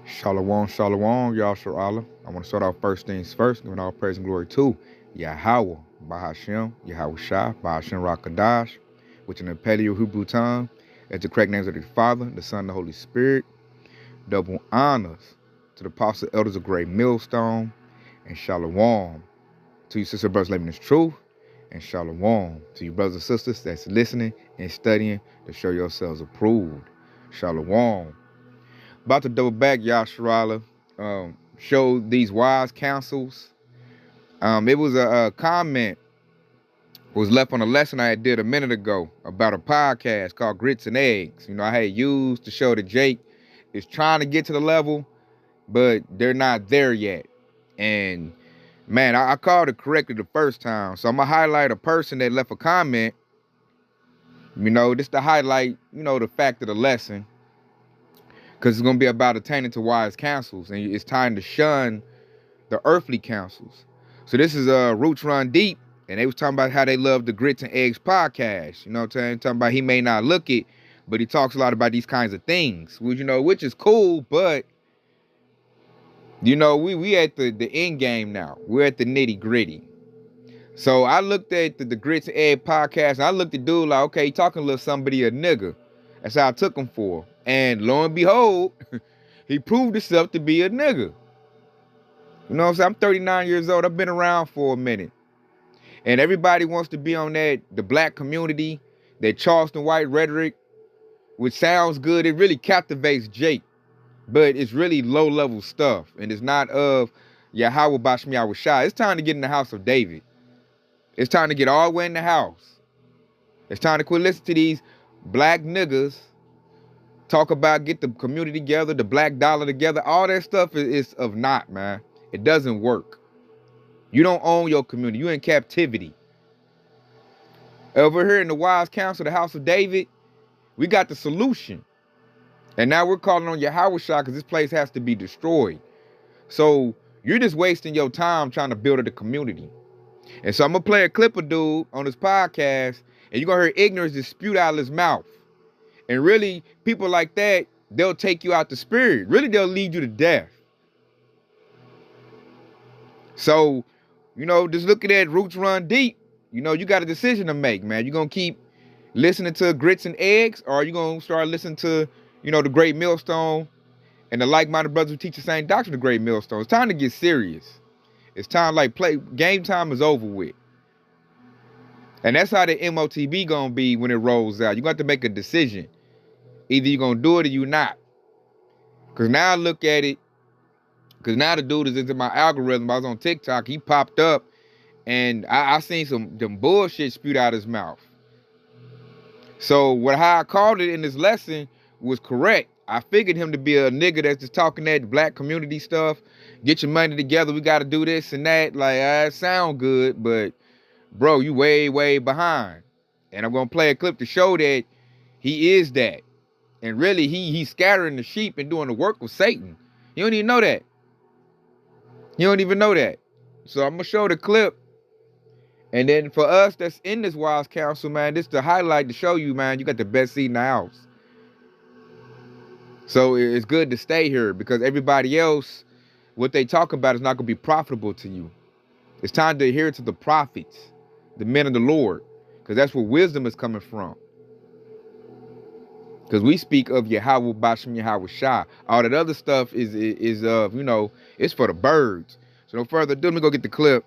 Shalom, shalom, Yahshua Allah. I want to start off first things first, giving all praise and glory to Yahweh, Bahashem, Yahweh Shah, Bahashem Rakadash, which in the Paleo Hebrew tongue is the correct names of the Father, the Son, and the Holy Spirit. Double honors to the apostle elders of Great Millstone, and shalom to you sister brothers living this truth, and shalom to you brothers and sisters that's listening and studying to show yourselves approved. Shalom. About to double back, Yahshua, show these wise counsels. It was a comment was left on a lesson I did a minute ago about a podcast called Grits and Eggs. I had used to show that Jake is trying to get to the level, but they're not there yet. And man, I called it correctly the first time. So I'm gonna highlight a person that left a comment. Just to highlight, the fact of the lesson. Because it's going to be about attaining to wise counsels. And it's time to shun the earthly counsels. So this is Roots Run Deep. And they was talking about how they love the Grits and Eggs podcast. You know what I'm saying? Talking about he may not look it, but he talks a lot about these kinds of things. Which is cool, but we at the end game now. We're at the nitty gritty. So I looked at the Grits and Egg podcast, and I looked at dude like, okay, he talking a little somebody a nigga. That's how I took him for. And lo and behold, he proved himself to be a nigga. You know what I'm saying? I'm 39 years old. I've been around for a minute. And everybody wants to be on the black community, that Charleston white rhetoric, which sounds good. It really captivates Jake. But it's really low-level stuff. And it's not of Yahweh Bashmi Yahweh Shai. It's time to get in the house of David. It's time to get all the way in the house. It's time to quit listening to these black niggas talk about get the community together, the black dollar together. All that stuff is of naught, man. It doesn't work. You don't own your community. You're in captivity. Over here in the Wise Counsel, the House of David, we got the solution. And now we're calling on Yahweh Shah because this place has to be destroyed. So you're just wasting your time trying to build the community. And so I'm going to play a clip of dude on this podcast, and you're going to hear ignorance just spewed out of his mouth. And really, people like that, they'll take you out the spirit. Really, they'll lead you to death. So, just looking at Roots Run Deep, you got a decision to make, man. You going to keep listening to Grits and Eggs, or are you going to start listening to, the Great Millstone and the like-minded brothers who teach the same doctrine, the Great Millstone? It's time to get serious. It's time, game time is over with. And that's how the MOTB going to be when it rolls out. You're going to have to make a decision. Either you're going to do it or you're not. Because now I look at it, because now the dude is into my algorithm. I was on TikTok. He popped up, and I seen them bullshit spewed out his mouth. So how I called it in this lesson was correct. I figured him to be a nigga that's just talking that black community stuff. Get your money together. We got to do this and that. It sound good, but bro, you way, way behind. And I'm going to play a clip to show that he is that. And really, he's scattering the sheep and doing the work with Satan. You don't even know that. You don't even know that. So I'm going to show the clip. And then for us that's in this Wise Counsel, man, this is the highlight to show you, man, you got the best seat in the house. So it's good to stay here because everybody else, what they talk about is not going to be profitable to you. It's time to adhere to the prophets, the men of the Lord, because that's where wisdom is coming from. Because we speak of Yahweh Bashim Yahweh Shah. All that other stuff is it's for the birds. So no further ado, let me go get the clip.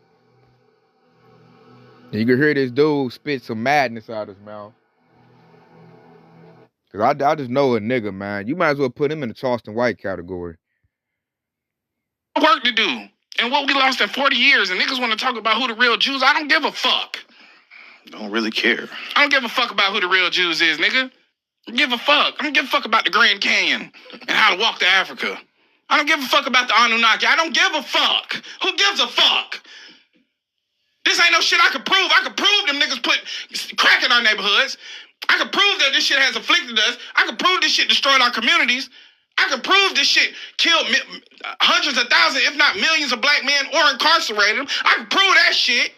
And you can hear this dude spit some madness out of his mouth. Because I just know a nigga, man. You might as well put him in the Charleston White category. Work to do. And what we lost at 40 years, and niggas want to talk about who the real Jews. I don't give a fuck. Don't really care. I don't give a fuck about who the real Jews is, nigga. I don't give a fuck. I don't give a fuck about the Grand Canyon and how to walk to Africa. I don't give a fuck about the Anunnaki. I don't give a fuck. Who gives a fuck? This ain't no shit I could prove. I could prove them niggas put crack in our neighborhoods. I could prove that this shit has afflicted us. I could prove this shit destroyed our communities. I could prove this shit killed hundreds of thousands, if not millions of black men or incarcerated them. I could prove that shit.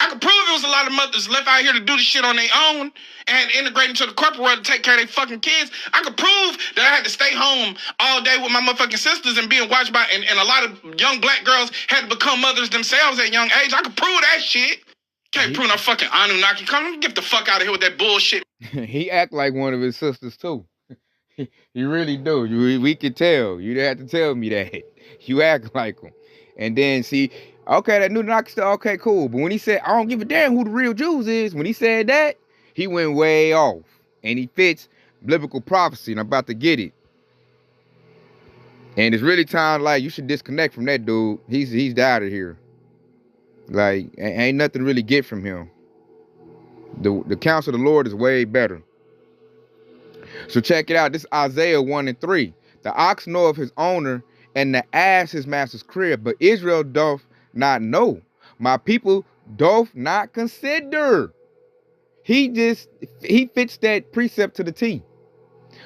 I could prove it was a lot of mothers left out here to do the shit on their own and integrate into the corporate world to take care of their fucking kids. I could prove that I had to stay home all day with my motherfucking sisters and being watched by, and a lot of young black girls had to become mothers themselves at a young age. I could prove that shit. Can't prove no fucking Anunnaki. Come get the fuck out of here with that bullshit. He act like one of his sisters too. You really do. We can tell. You didn't have to tell me that. You act like him. And then see, okay, that Anunnaki stuff, okay, cool. But when he said, I don't give a damn who the real Jews is, when he said that, he went way off. And he fits biblical prophecy, and I'm about to get it. And it's really time, like, you should disconnect from that dude. He's out of here. Like, ain't nothing to really get from him. The counsel of the Lord is way better. So check it out. This is Isaiah 1 and 3. The ox knoweth his owner, and the ass his master's crib. But Israel doth not know. My people doth not consider. He fits that precept to the T.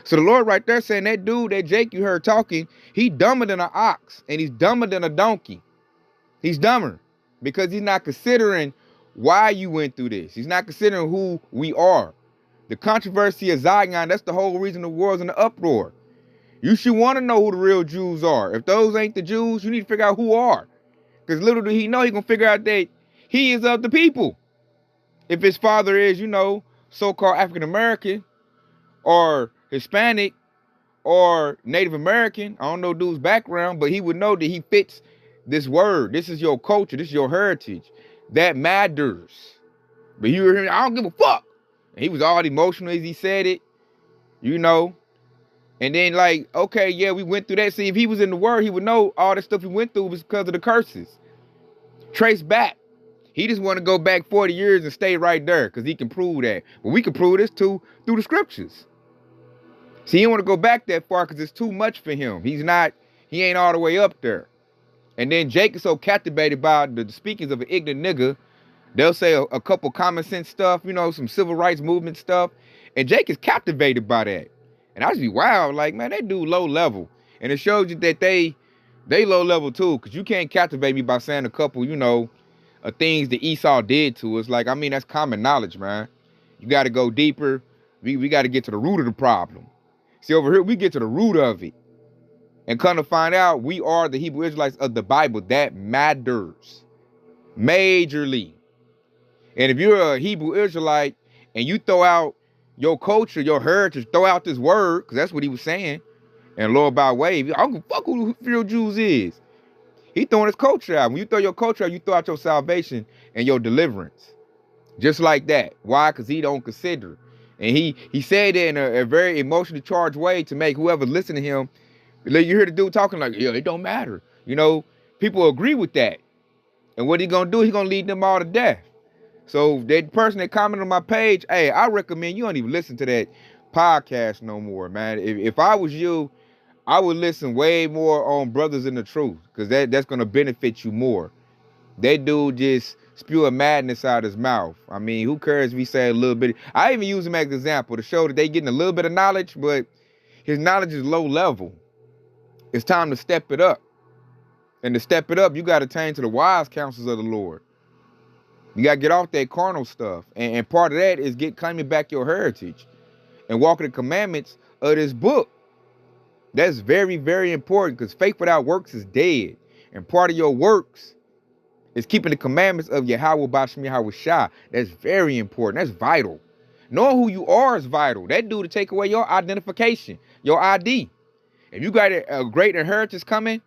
So the Lord right there saying that dude, that Jake you heard talking, he dumber than an ox, and he's dumber than a donkey. He's dumber because he's not considering why you went through this. He's not considering who we are. The controversy of Zion, that's the whole reason the world's in the uproar. You should want to know who the real Jews are. If those ain't the Jews, you need to figure out who are. Because little do he know, he going to figure out that he is of the people. If his father is, you know, so-called African-American or Hispanic or Native American, I don't know dude's background, but he would know that he fits this word. This is your culture. This is your heritage. That matters. But you hear him, I don't give a fuck. And he was all emotional as he said it, you know. And then like, okay, yeah, we went through that. See, if he was in the word, he would know all the stuff we went through was because of the curses. Trace back. He just want to go back 40 years and stay right there because he can prove that. But we can prove this too through the scriptures. See, he don't want to go back that far because it's too much for him. He ain't all the way up there. And then Jake is so captivated by the speakings of an ignorant nigga. They'll say a couple common sense stuff, you know, some civil rights movement stuff. And Jake is captivated by that. And I just be wild, like, man, they do low level. And it shows you that they low level too. Because you can't captivate me by saying a couple, you know, things that Esau did to us. Like, I mean, that's common knowledge, man. You got to go deeper. We got to get to the root of the problem. See, over here, we get to the root of it. And come to find out, we are the Hebrew Israelites of the Bible. That matters. Majorly. And if you're a Hebrew Israelite and you throw out your culture, your heritage, throw out this word, because that's what he was saying, and Lord by way, I don't give a fuck who the real Jews is. He throwing his culture out. When you throw your culture out, you throw out your salvation and your deliverance. Just like that. Why? Because he don't consider. And he said it in a very emotionally charged way to make whoever listen to him, you hear the dude talking like, yeah, it don't matter. You know, people agree with that. And what he gonna do, he gonna lead them all to death. So that person that commented on my page, hey, I recommend you don't even listen to that podcast no more, man. If I was you, I would listen way more on Brothers in the Truth, because that's going to benefit you more. That dude just spewing madness out his mouth. I mean, who cares if he say a little bit? I even use him as an example to show that they getting a little bit of knowledge, but his knowledge is low level. It's time to step it up. And to step it up, you got to attain to the wise counsels of the Lord. You got to get off that carnal stuff. And part of that is claiming back your heritage and walking the commandments of this book. That's very, very important, because faith without works is dead. And part of your works is keeping the commandments of Yahweh Bashem Yahweh Shah. That's very important. That's vital. Knowing who you are is vital. That dude to take away your identification, your ID. If you got a great inheritance coming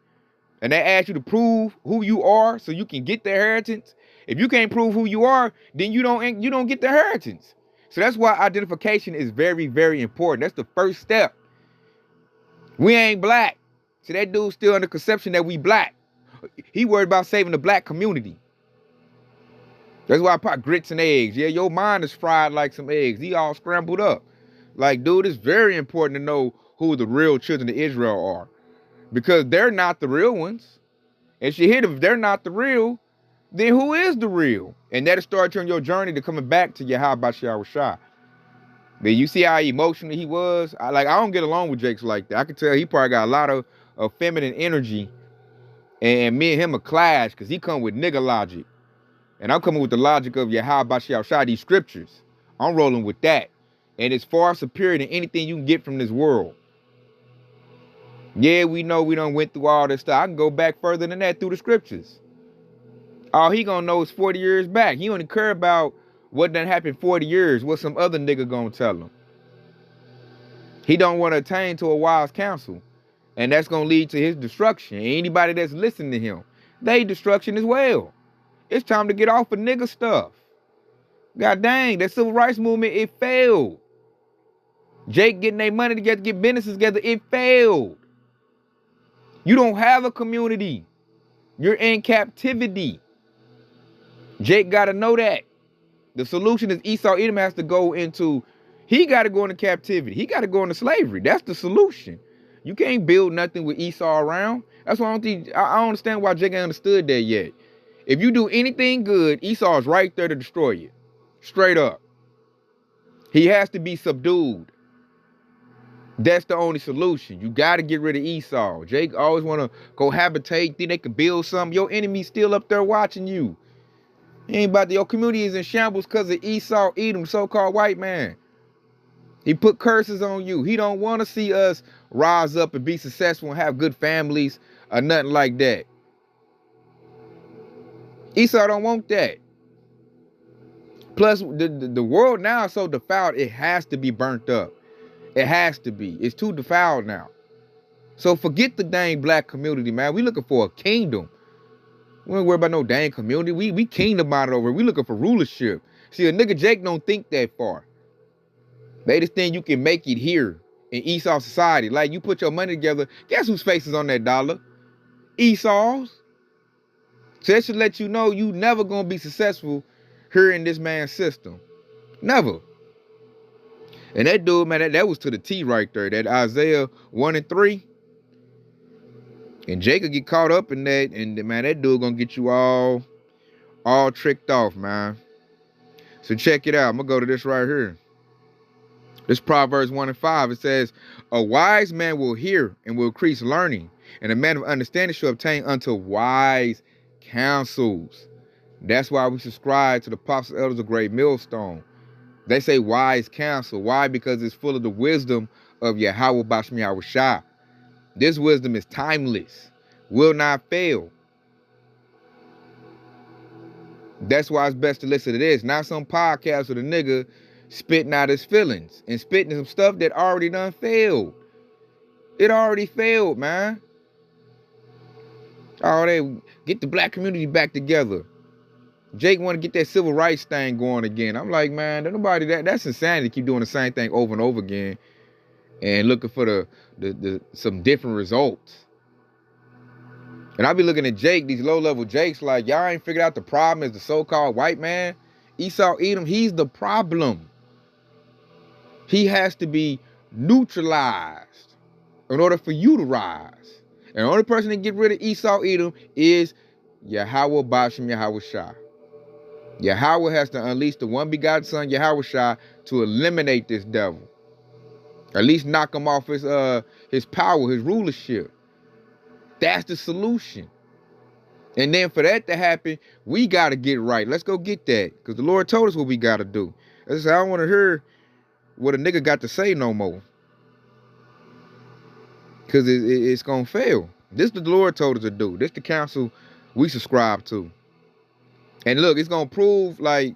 and they ask you to prove who you are so you can get the inheritance, if you can't prove who you are, then you don't get the inheritance. So that's why identification is very, very important. That's the first step. We ain't black. So that dude's still under conception that we black. He worried about saving the black community. That's why I put grits and eggs. Yeah, your mind is fried like some eggs. He all scrambled up. Like, dude, it's very important to know who the real children of Israel are, because they're not the real ones. And she hit them, if they're not the real, then who is the real? And that'll start you on your journey to coming back to Yahweh Bashem Yahweh Shah. But you see how emotional he was? I don't get along with Jakes like that. I can tell he probably got a lot of feminine energy. And me and him a clash because he come with nigga logic. And I'm coming with the logic of Yahweh Bashiach Shah, these scriptures. I'm rolling with that. And it's far superior than anything you can get from this world. Yeah, we know we done went through all this stuff. I can go back further than that through the scriptures. All he gonna know is 40 years back. He only care about what done happened 40 years, what some other nigga gonna tell him. He don't want to attain to a wise counsel. And that's gonna lead to his destruction. And anybody that's listening to him, they destruction as well. It's time to get off of nigga stuff. God dang, that civil rights movement, it failed. Jake getting their money together, get businesses together, it failed. You don't have a community. You're in captivity. Jake got to know that. The solution is Esau Edom has to go into, he got to go into captivity. He got to go into slavery. That's the solution. You can't build nothing with Esau around. That's why I don't understand why Jake ain't understood that yet. If you do anything good, Esau is right there to destroy you. Straight up. He has to be subdued. That's the only solution. You got to get rid of Esau. Jake always want to cohabitate, think they could build something. Your enemy's still up there watching you. Your community is in shambles because of Esau Edom, so-called white man. He put curses on you. He don't want to see us rise up and be successful and have good families or nothing like that. Esau don't want that. Plus, the world now is so defiled, it has to be burnt up. It has to be. It's too defiled now. So forget the dang black community, man. We looking for a kingdom. We don't worry about no dang community. We kingdom minded over here. We looking for rulership. See, a nigga Jake don't think that far. They just think you can make it here in Esau society. Like, you put your money together, guess whose face is on that dollar? Esau's. So that should let you know you never gonna be successful here in this man's system. Never. And that dude, man, that was to the T right there. That Isaiah 1 and 3. And Jacob get caught up in that, and man, that dude gonna get you all tricked off, man. So check it out. I'm gonna go to this right here. This Proverbs 1 and 5. It says, a wise man will hear and will increase learning, and a man of understanding shall obtain unto wise counsels. That's why we subscribe to the apostles elders of Great Millstone. They say wise counsel. Why? Because it's full of the wisdom of Yahweh Bashem Yahweh Shah. This wisdom is timeless, will not fail. That's why it's best to listen to this. Not some podcast with a nigga spitting out his feelings and spitting some stuff that already done failed. It already failed, man. Oh, they get the black community back together. Jake want to get that civil rights thing going again. I'm like, man, nobody that's insanity to keep doing the same thing over and over again and looking for the some different results. And I be looking at Jake, these low-level Jakes, like, y'all ain't figured out the problem is the so-called white man. Esau Edom, he's the problem. He has to be neutralized in order for you to rise. And the only person that get rid of Esau Edom is Yahweh Bashem Yahweh Shah. Yahweh has to unleash the one begotten son, Yahweh Shah, to eliminate this devil. At least knock him off his power, his rulership. That's the solution. And then for that to happen, we got to get right. Let's go get that. Because the Lord told us what we got to do. I don't want to hear what a nigga got to say no more. Because it's going to fail. This the Lord told us to do. This the counsel we subscribe to. And look, it's going to prove like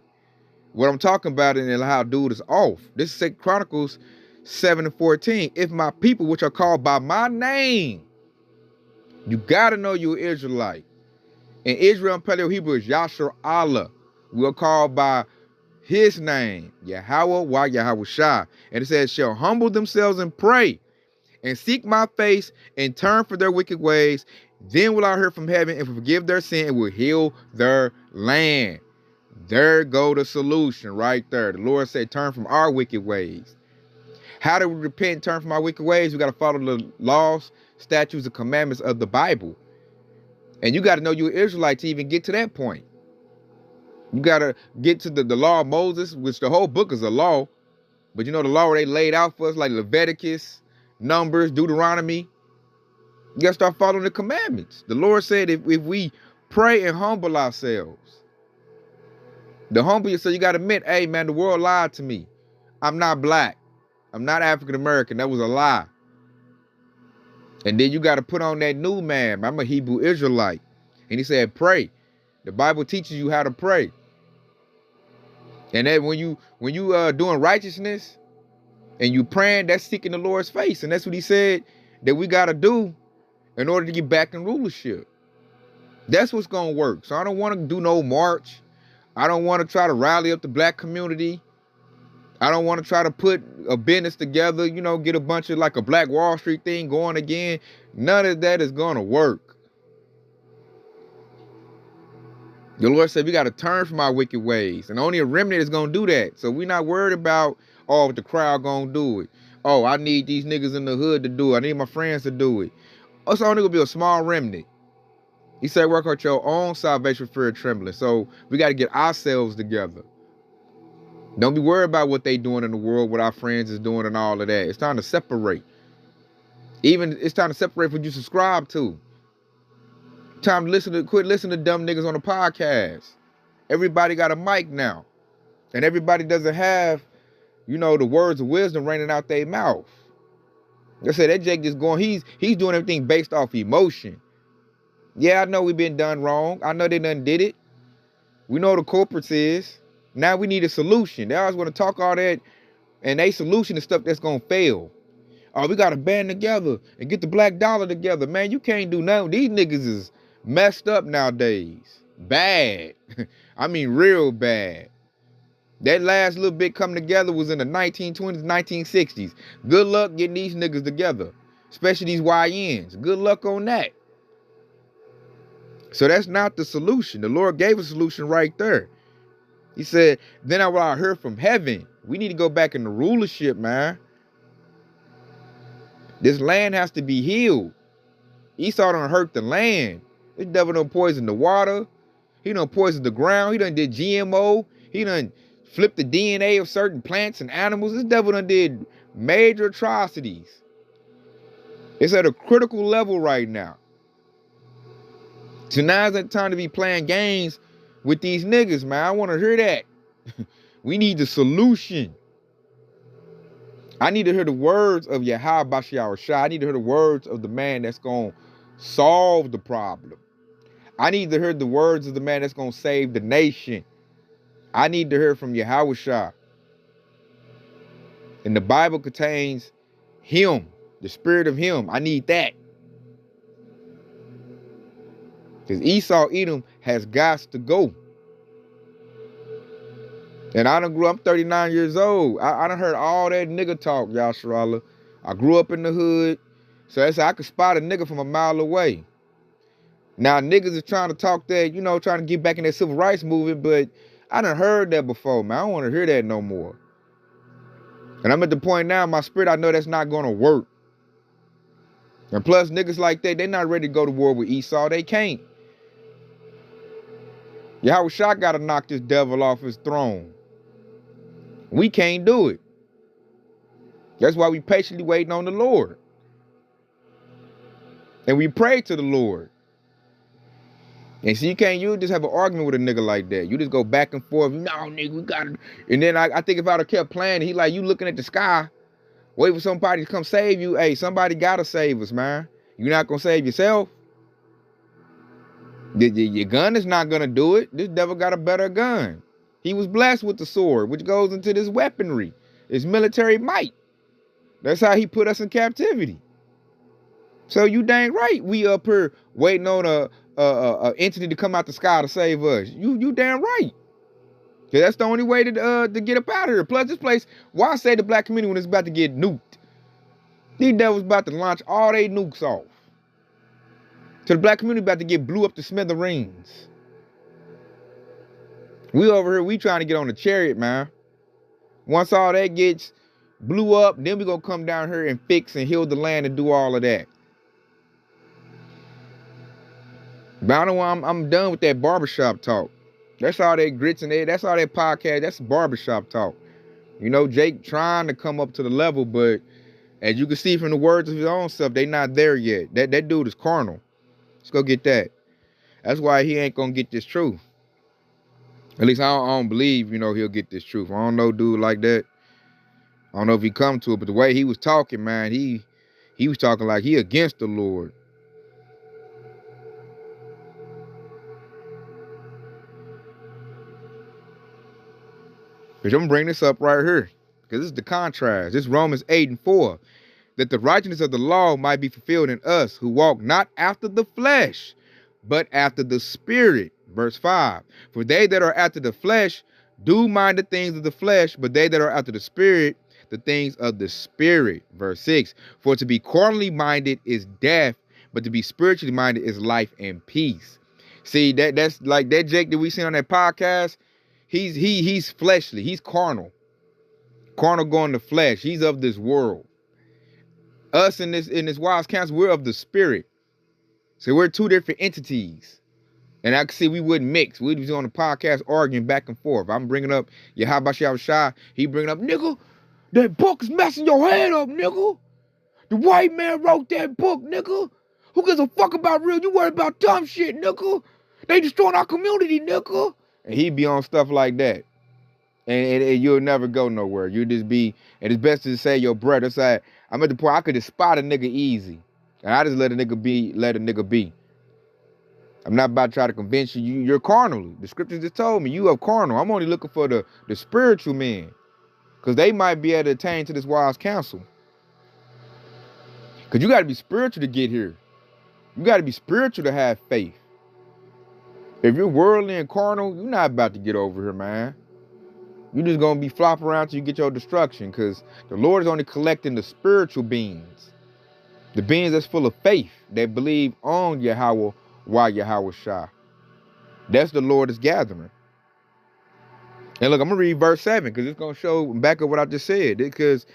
what I'm talking about and how dude is off. This is 2 Chronicles 7 and 14. If my people, which are called by my name, you got to know you're an Israelite. In Israel and Paleo Hebrew is Yashar Allah. We are called by his name, Yahweh Yahweh Shah. And it says, shall humble themselves and pray and seek my face and turn from their wicked ways. Then will I hear from heaven and forgive their sin and will heal their land. There go the solution right there. The Lord said, turn from our wicked ways. How do we repent and turn from our wicked ways? We got to follow the laws, statutes, and commandments of the Bible. And you got to know you're an Israelite to even get to that point. You got to get to the law of Moses, which the whole book is a law. But you know the law where they laid out for us, like Leviticus, Numbers, Deuteronomy. You got to start following the commandments. The Lord said if we pray and humble ourselves, The humble yourself, you got to admit, hey, man, the world lied to me. I'm not black. I'm not African American. That was a lie. And then you got to put on that new man. I'm a Hebrew Israelite. And he said, pray. The Bible teaches you how to pray. And that when you doing righteousness and you praying, that's seeking the Lord's face. And that's what he said that we got to do in order to get back in rulership. That's what's going to work. So I don't want to do no march. I don't want to try to rally up the black community. I don't want to try to put a business together, you know, get a bunch of like a Black Wall Street thing going again. None of that is going to work. The Lord said we got to turn from our wicked ways. And only a remnant is going to do that. So we're not worried about, oh, the crowd going to do it. Oh, I need these niggas in the hood to do it. I need my friends to do it. It's only going to be a small remnant. He said work out your own salvation, fear, and trembling. So we got to get ourselves together. Don't be worried about what they doing in the world, what our friends is doing and all of that. It's time to separate. Even it's time to separate what you subscribe to. Time to quit listening to dumb niggas on the podcast. Everybody got a mic now. And everybody doesn't have, you know, the words of wisdom raining out their mouth. Like I said, that Jake just going, he's doing everything based off emotion. Yeah, I know we've been done wrong. I know they done did it. We know the culprits is. Now we need a solution. They always want to talk all that, and they solution is stuff that's going to fail. Oh, we got to band together and get the black dollar together. Man, you can't do nothing. These niggas is messed up nowadays. Bad. I mean, real bad. That last little bit coming together was in the 1920s, 1960s. Good luck getting these niggas together, especially these YNs. Good luck on that. So that's not the solution. The Lord gave a solution right there. He said, then I heard from heaven. We need to go back into rulership, man. This land has to be healed. Esau done hurt the land. This devil done poison the water. He done poisoned the ground. He done did GMO. He done flipped the DNA of certain plants and animals. This devil done did major atrocities. It's at a critical level right now. So now's the time to be playing games with these niggas, man. I want to hear that. We need the solution. I need to hear the words of Yahweh Bashiach Shah. I need to hear the words of the man that's going to solve the problem. I need to hear the words of the man that's going to save the nation. I need to hear from Yahweh Shah. And the Bible contains him, the spirit of him. I need that. Because Esau, Edom has got to go. And I done grew up, I'm 39 years old. I done heard all that nigga talk, Yasharallah. I grew up in the hood. So that's how I could spot a nigga from a mile away. Now niggas is trying to talk that, you know, trying to get back in that civil rights movement, but I done heard that before, man. I don't want to hear that no more. And I'm at the point now in my spirit, I know that's not going to work. And plus, niggas like that, they're not ready to go to war with Esau. They can't. Yahweh Shah got to knock this devil off his throne. We can't do it. That's why we patiently waiting on the Lord. And we pray to the Lord. And see, you just have an argument with a nigga like that. You just go back and forth. No, nigga, we got to. And then I think if I'd have kept playing, he like, you looking at the sky, wait for somebody to come save you. Hey, somebody got to save us, man. You're not going to save yourself. Your gun is not going to do it. This devil got a better gun. He was blessed with the sword, which goes into this weaponry. It's military might. That's how he put us in captivity. So you dang right. We up here waiting on a entity to come out the sky to save us. You damn right. Cause that's the only way to get up out of here. Plus this place, why say the black community when it's about to get nuked? These devils about to launch all they nukes off. So the black community about to get blew up to smithereens. We over here, we trying to get on the chariot, man. Once all that gets blew up, then we gonna come down here and fix and heal the land and do all of that. But I don't want, I'm done with that barbershop talk. That's all that grits and that's all that podcast. That's barbershop talk. You know, Jake trying to come up to the level, but as you can see from the words of his own stuff, they not there yet. That dude is carnal. Let's go get that. That's why he ain't gonna get this truth. At least I don't believe, he'll get this truth. I don't know dude like that. I don't know if he come to it, but the way he was talking, man, he was talking like he against the Lord. Because I'm going to bring this up right here. Because this is the contrast. This is Romans 8:4. That the righteousness of the law might be fulfilled in us who walk not after the flesh, but after the Spirit. Verse 5. For they that are after the flesh do mind the things of the flesh, but they that are after the Spirit, the things of the Spirit. Verse 6. For to be carnally minded is death, but to be spiritually minded is life and peace. See, that's like that Jake that we see on that podcast. He's fleshly. He's carnal. Carnal going to flesh. He's of this world. Us in this wise counsel, we're of the Spirit. So we're two different entities. And I can see we wouldn't mix. We'd be on the podcast arguing back and forth. I'm bringing up Yahabashah Shai. He bringing up, nigga, that book is messing your head up, nigga. The white man wrote that book, nigga. Who gives a fuck about real? You worry about dumb shit, nigga. They destroying our community, nigga. And he be on stuff like that. And you'll never go nowhere. You'll just be, and it's best to say your breath. It's like, I'm at the point I could just spot a nigga easy. And I just let a nigga be. I'm not about to try to convince you. You're carnal. The scriptures just told me you are carnal. I'm only looking for the spiritual men. Because they might be able to attain to this wise counsel. Because you got to be spiritual to get here. You got to be spiritual to have faith. If you're worldly and carnal, you're not about to get over here, man. You're just going to be flopping around till you get your destruction. Because the Lord is only collecting the spiritual beings. The beings that's full of faith. That believe on Yahweh while Yahweh Shai. That's the Lord is gathering. And look, I'm going to read verse 7. Because it's going to show back up what I just said. Because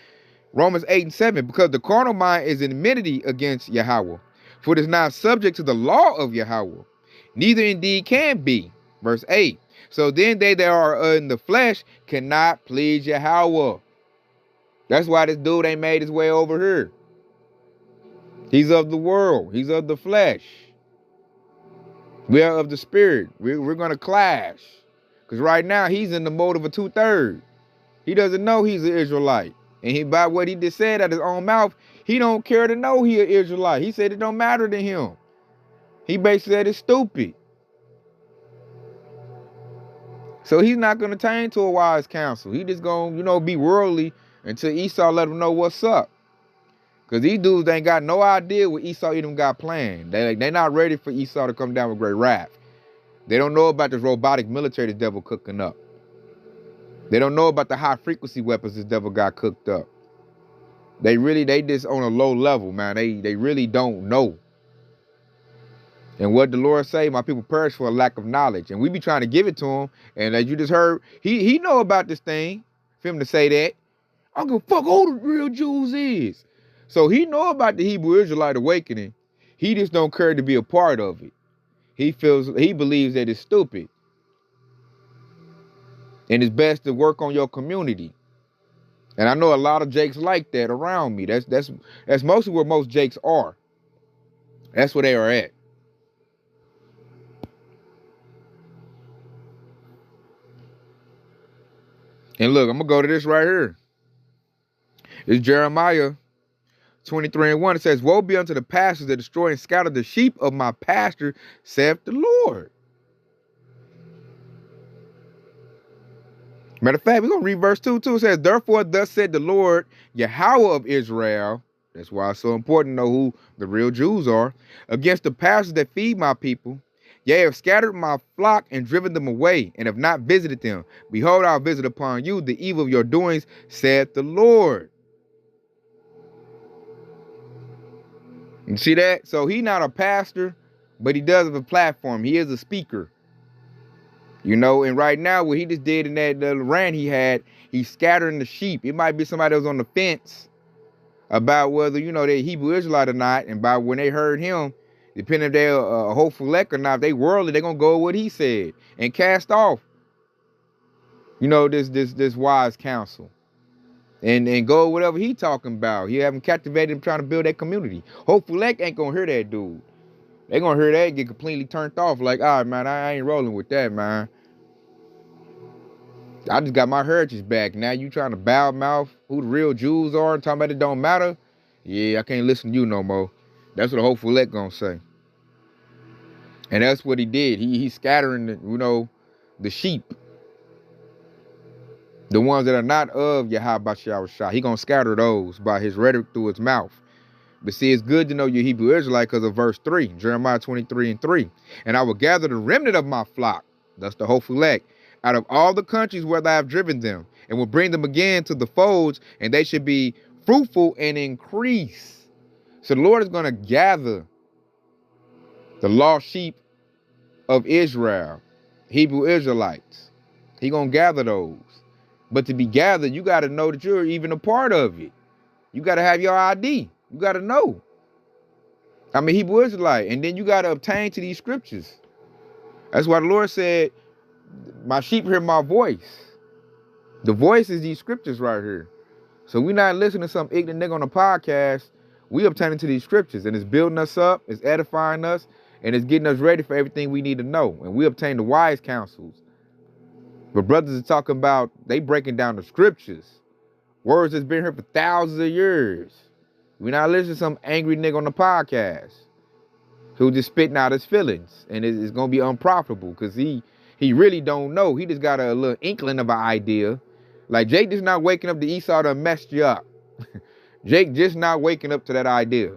Romans 8:7. Because the carnal mind is in enmity against Yahweh. For it is not subject to the law of Yahweh. Neither indeed can be. Verse 8. So then they that are in the flesh cannot please Yahweh. That's why this dude ain't made his way over here. He's of the world. He's of the flesh. We are of the Spirit. We're going to clash. Because right now he's in the mode of a 2/3. He doesn't know he's an Israelite. And by what he just said out his own mouth, he don't care to know he an Israelite. He said it don't matter to him. He basically said it's stupid. So he's not going to attain to a wise counsel. He just going to, be worldly until Esau let him know what's up. Because these dudes ain't got no idea what Esau even got planned. They not ready for Esau to come down with great wrath. They don't know about this robotic military the devil cooking up. They don't know about the high frequency weapons this devil got cooked up. They just on a low level, man. They really don't know. And what the Lord say, my people perish for a lack of knowledge. And we be trying to give it to him. And as you just heard, he know about this thing. For him to say that, I don't give a fuck who the real Jews is. So he know about the Hebrew Israelite awakening. He just don't care to be a part of it. He believes that it's stupid. And it's best to work on your community. And I know a lot of Jakes like that around me. That's mostly where most Jakes are. That's where they are at. And look, I'm going to go to this right here. It's Jeremiah 23:1. It says, woe be unto the pastors that destroy and scatter the sheep of my pasture, saith the Lord. Matter of fact, we're going to read verse 2 too. It says, therefore thus said the Lord, Yahweh of Israel. That's why it's so important to know who the real Jews are. Against the pastors that feed my people. Yea, have scattered my flock and driven them away, and have not visited them. Behold, I'll visit upon you the evil of your doings, saith the Lord. You see that? So he's not a pastor, but he does have a platform. He is a speaker. And right now, what he just did in that rant he had, he's scattering the sheep. It might be somebody that was on the fence about whether, they're Hebrew Israelite or not, and by when they heard him, depending if they're a hopeful elect or not, if they worldly, they're going to go with what he said and cast off, this wise counsel. And go with whatever he talking about. He haven't captivated him trying to build that community. Hopeful elect ain't going to hear that dude. They going to hear that and get completely turned off. Like, all right, man, I ain't rolling with that, man. I just got my heritage back. Now you trying to bow mouth who the real Jews are and talking about it don't matter? Yeah, I can't listen to you no more. That's what the hopeful elect gonna say. And that's what he did. He's scattering the sheep. The ones that are not of Yahweh Shah. He gonna scatter those by his rhetoric through his mouth. But see, it's good to know you're Hebrew Israelite because of verse 3, Jeremiah 23:3. And I will gather the remnant of my flock, that's the hopeful elect, out of all the countries where I have driven them, and will bring them again to the folds, and they should be fruitful and increase. So the Lord is going to gather the lost sheep of Israel, Hebrew Israelites. He going to gather those. But to be gathered, you got to know that you're even a part of it. You got to have your ID. You got to know. I'm a Hebrew Israelite. And then you got to obtain to these scriptures. That's why the Lord said, my sheep hear my voice. The voice is these scriptures right here. So we're not listening to some ignorant nigga on a podcast. We obtaining to these scriptures. And it's building us up. It's edifying us. And it's getting us ready for everything we need to know. And we obtain the wise counsels. But brothers are talking about, they breaking down the scriptures. Words that's been here for thousands of years. We're not listening to some angry nigga on the podcast who just spitting out his feelings. And it's going to be unprofitable because he really don't know. He just got a little inkling of an idea. Like Jake just not waking up to Esau to mess you up. Jake just not waking up to that idea.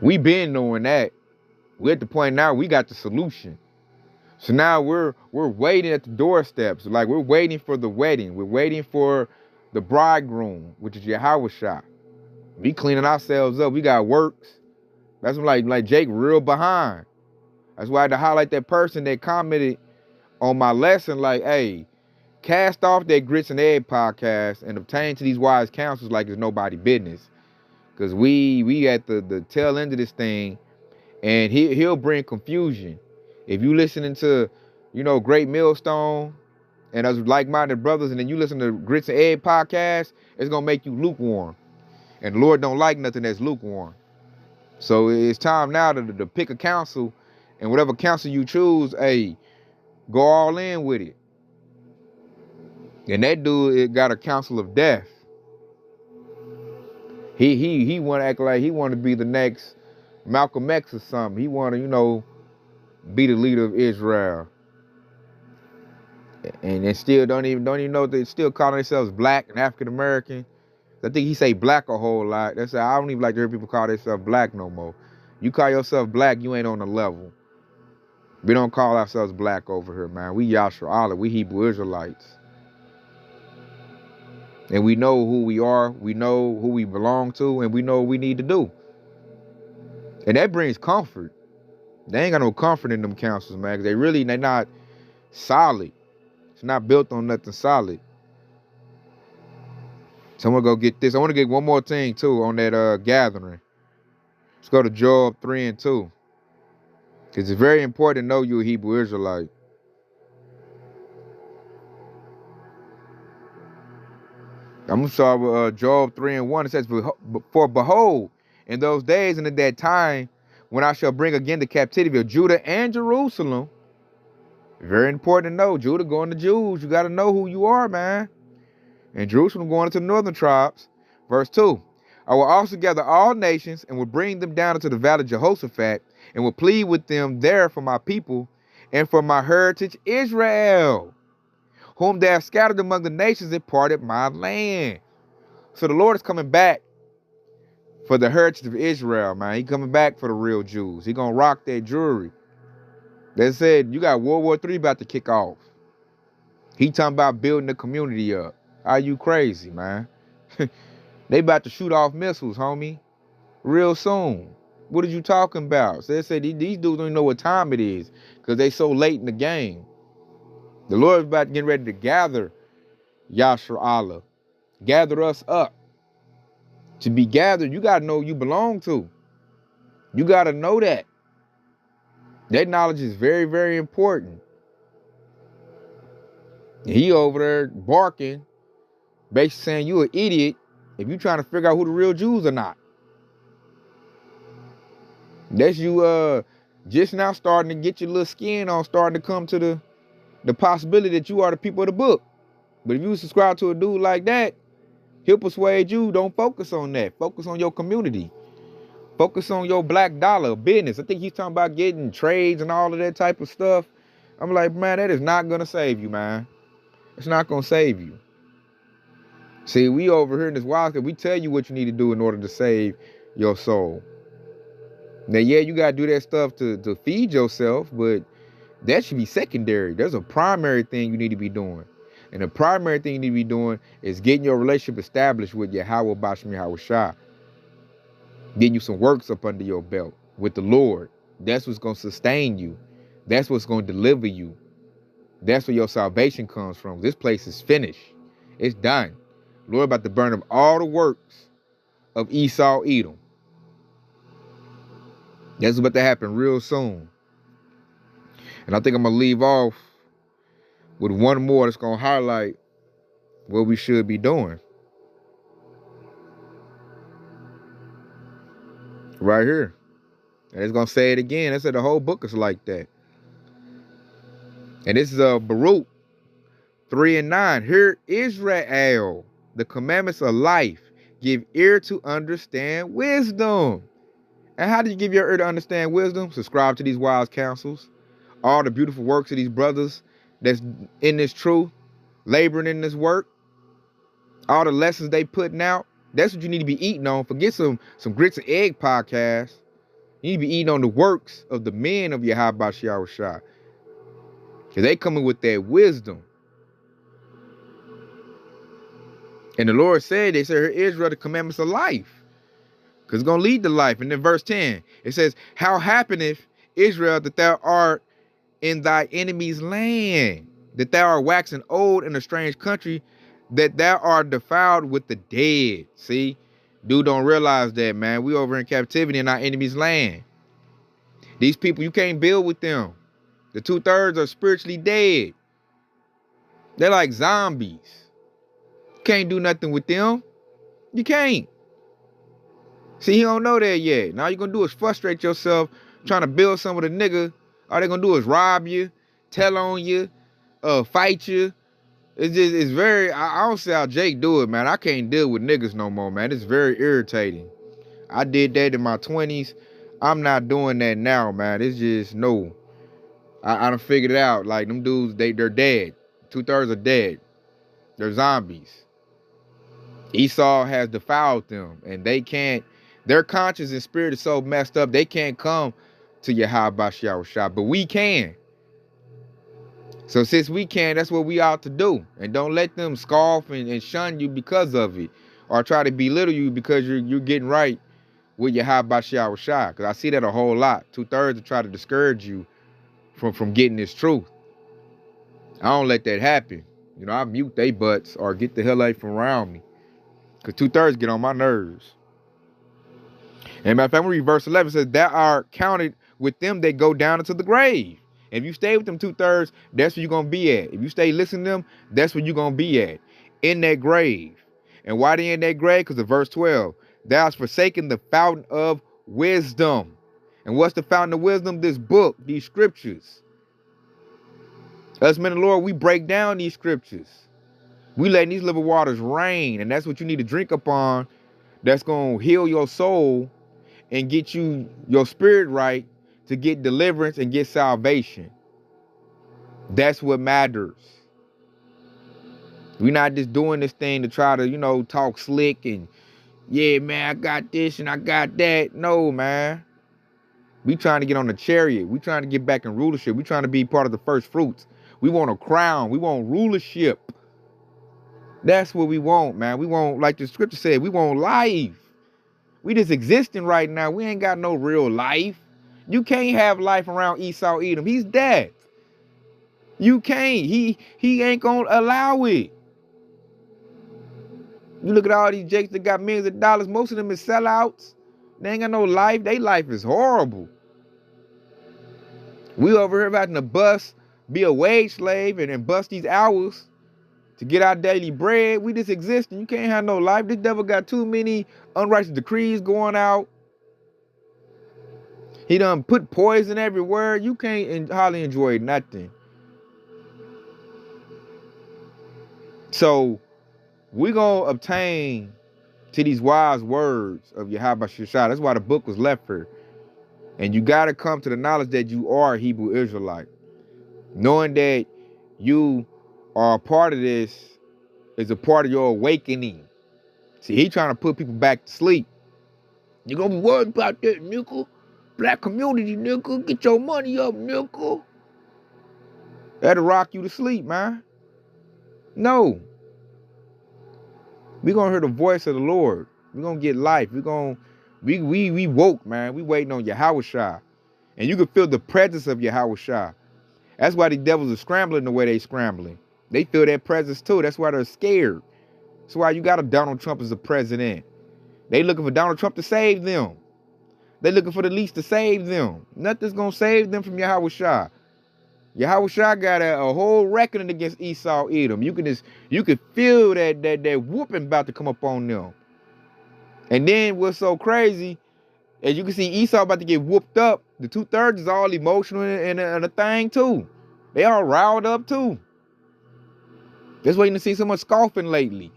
We been knowing that. We're at the point now we got the solution. So now we're waiting at the doorsteps. Like we're waiting for the wedding. We're waiting for the bridegroom, which is Yahweh Shah. We cleaning ourselves up. We got works. That's like Jake real behind. That's why I had to highlight that person that commented on my lesson like, hey, cast off that Grits and Egg podcast and obtain to these wise counsels like it's nobody business. Because we at the tail end of this thing, and he'll bring confusion. If you listening to, Great Millstone and us like-minded brothers, and then you listen to Grits and Egg podcast, it's going to make you lukewarm. And the Lord don't like nothing that's lukewarm. So it's time now to pick a counsel, and whatever counsel you choose, hey, go all in with it. And that dude, it got a counsel of death. He want to act like he want to be the next Malcolm X or something. He want to, be the leader of Israel. And they still don't even know they still calling themselves black and African American. I think he say black a whole lot. That's I don't even like to hear people call themselves black no more. You call yourself black, you ain't on the level. We don't call ourselves black over here, man. We Yashar Allah. We Hebrew Israelites. And we know who we are. We know who we belong to. And we know what we need to do. And that brings comfort. They ain't got no comfort in them counsels, man. Because they're not solid. It's not built on nothing solid. So I'm going to go get this. I want to get one more thing, too, on that gathering. Let's go to Job 3:2. Because it's very important to know you're a Hebrew Israelite. I'm going to start with Job 3:1. It says, for behold, in those days and in that time, when I shall bring again the captivity of Judah and Jerusalem. Very important to know. Judah going to Jews. You got to know who you are, man. And Jerusalem going into the northern tribes. Verse 2. I will also gather all nations and will bring them down into the valley of Jehoshaphat and will plead with them there for my people and for my heritage Israel, whom they have scattered among the nations and parted my land. So the Lord is coming back for the heritage of Israel, man. He coming back for the real Jews. He gonna rock that jewelry. They said you got World War III about to kick off. He talking about building the community up. Are you crazy, man? They about to shoot off missiles, homie. Real soon. What are you talking about? So they said these dudes don't even know what time it is because they so late in the game. The Lord is about to get ready to gather Yashar Allah. Gather us up. To be gathered, you got to know who you belong to. You got to know that. That knowledge is very, very important. He over there barking, basically saying you an idiot if you trying to figure out who the real Jews or not. That's you just now starting to get your little skin on, starting to come to the possibility that you are the people of the book. But if you subscribe to a dude like that, he'll persuade you, don't focus on that. Focus on your community. Focus on your black dollar business. I think he's talking about getting trades and all of that type of stuff. I'm like, man, that is not going to save you, man. It's not going to save you. See, we over here in this wild, we tell you what you need to do in order to save your soul. Now, yeah, you got to do that stuff to feed yourself, but that should be secondary. There's a primary thing you need to be doing. And the primary thing you need to be doing is getting your relationship established with Yahweh Bashem Yahweh Shah. Getting you some works up under your belt with the Lord. That's what's going to sustain you. That's what's going to deliver you. That's where your salvation comes from. This place is finished. It's done. Lord about to burn up all the works of Esau, Edom. That's about to happen real soon. And I think I'm going to leave off with one more that's going to highlight what we should be doing. Right here. And it's going to say it again. I said the whole book is like that. And this is Baruch 3:9. Hear Israel, the commandments of life. Give ear to understand wisdom. And how do you give your ear to understand wisdom? Subscribe to these wise counsels. All the beautiful works of these brothers that's in this truth, laboring in this work. All the lessons they putting out. That's what you need to be eating on. Forget some grits and egg podcasts. You need to be eating on the works of the men of Yahweh Yahweh Shah. Because they coming with that wisdom. And the Lord said, they said, Israel, the commandments of life. Because it's going to lead to life. And then verse 10, it says, how happeneth, Israel, that thou art in thy enemy's land, that thou art waxing old in a strange country, that thou art defiled with the dead. See, dude don't realize that, man. We over in captivity in our enemy's land. These people, you can't build with them. The 2/3 are spiritually dead. They're like zombies. You can't do nothing with them. You can't. See, he don't know that yet. Now you're going to do is frustrate yourself trying to build some of the nigga. All they're going to do is rob you, tell on you, fight you. It's very, I don't see how Jake do it, man. I can't deal with niggas no more, man. It's very irritating. I did that in my 20s. I'm not doing that now, man. It's just, no. I done figured it out. Like, them dudes, they're dead. 2/3 are dead. They're zombies. Esau has defiled them, and they can't, their conscience and spirit is so messed up, they can't come to Yahweh Yahweh Shah, but we can. So since we can, that's what we ought to do. And don't let them scoff and shun you because of it, or try to belittle you because you're getting right with Yahweh Yahweh Shah. Because I see that a whole lot. 2/3 to try to discourage you from getting this truth. I don't let that happen. You know, I mute they butts or get the hell out from around me. Because 2/3 get on my nerves. And matter of fact, read verse 11, says, thou art counted with them that go down into the grave. If you stay with them 2/3, that's where you're going to be at. If you stay listening to them, that's where you're going to be at. In that grave. And why they in that grave? Because of verse 12. Thou hast forsaken the fountain of wisdom. And what's the fountain of wisdom? This book, these scriptures. Us men of the Lord, we break down these scriptures. We letting these living waters rain. And that's what you need to drink upon. That's going to heal your soul and get you your spirit right to get deliverance and get salvation. That's what matters. We're not just doing this thing to try to, you know, talk slick and, yeah, man, I got this and I got that. No, man. We trying to get on the chariot. We trying to get back in rulership. We trying to be part of the first fruits. We want a crown. We want rulership. That's what we want, man. We want, like the scripture said, we want life. We just existing right now. We ain't got no real life. You can't have life around Esau Edom. He's dead. You can't. He ain't gonna allow it. You look at all these jakes that got millions of dollars. Most of them is sellouts. They ain't got no life. Their life is horrible. We over here having to bust, be a wage slave and bust these hours to get our daily bread. We just existing. You can't have no life. This devil got too many unrighteous decrees going out. He done put poison everywhere. You can't hardly enjoy nothing. So we gonna obtain to these wise words of Yahweh Shishai. That's why the book was left here. And you gotta come to the knowledge that you are a Hebrew Israelite. Knowing that you are a part of this is a part of your awakening. See, he trying to put people back to sleep. You gonna be worried about that, nigga. Black community, nigga. Get your money up, nigga. That'll rock you to sleep, man. No. We gonna hear the voice of the Lord. We gonna get life. We woke, man. We waiting on Yahweh. And you can feel the presence of Yahweh. That's why the devils are scrambling the way they scrambling. They feel that presence too. That's why they're scared. That's why you got a Donald Trump as a president. They looking for Donald Trump to save them. They looking for the least to save them. Nothing's gonna save them from Yahweh. Yahweh got a whole reckoning against Esau, Edom. You can feel that whooping about to come up on them. And then what's so crazy, as you can see Esau about to get whooped up, the 2/3 is all emotional and a thing too. They all riled up too. Just waiting to see someone scoffing lately.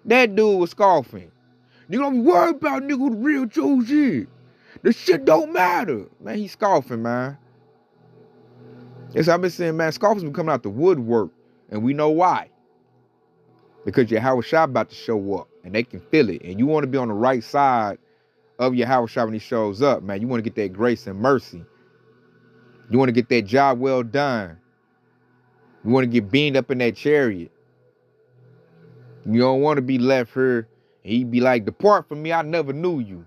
That dude was scoffing. You don't be worried about nigga who the real Jews is. The shit don't matter. Man, he's scoffing, man. Yes, I've been saying, man, scoffers been coming out the woodwork. And we know why. Because Yahweh about to show up. And they can feel it. And you want to be on the right side of Yahweh when he shows up, man. You want to get that grace and mercy. You want to get that job well done. You want to get beamed up in that chariot. You don't want to be left here and he be like, depart from me, I never knew you.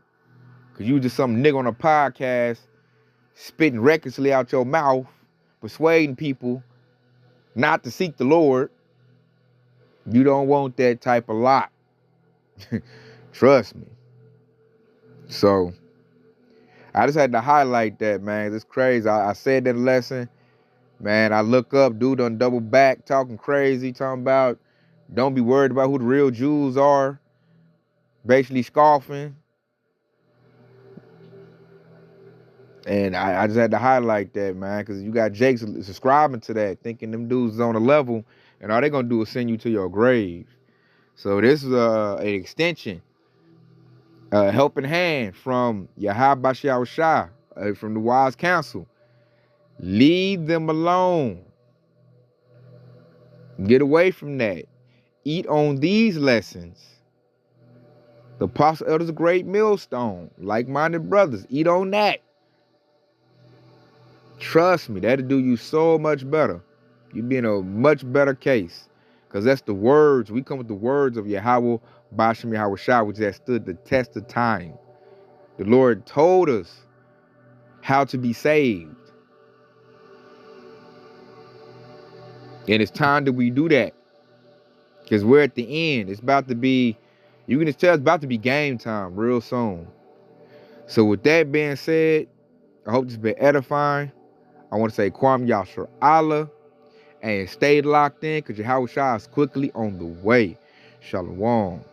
Because you just some nigga on a podcast spitting recklessly out your mouth, persuading people not to seek the Lord. You don't want that type of lot. Trust me. So, I just had to highlight that, man. It's crazy. I said that lesson. Man, I look up, dude done double back, talking crazy, talking about don't be worried about who the real Jews are. Basically scoffing. And I just had to highlight that, man, because you got Jake subscribing to that, thinking them dudes is on a level, and all they going to do is send you to your grave. So this is an extension, a helping hand from Yahweh Shah, from the wise counsel. Leave them alone. Get away from that. Eat on these lessons. The Apostle Elder's a great millstone. Like-minded brothers. Eat on that. Trust me, that'll do you so much better. You'll be in a much better case. Because that's the words. We come with the words of Yahweh, Bashem Yahweh Shah, which has stood the test of time. The Lord told us how to be saved. And it's time that we do that. Because we're at the end. It's about to be, you can just tell it's about to be game time real soon. So with that being said, I hope this has been edifying. I want to say Kwam Yashar Allah. And stay locked in because Yahweh Shah is quickly on the way. Shalom.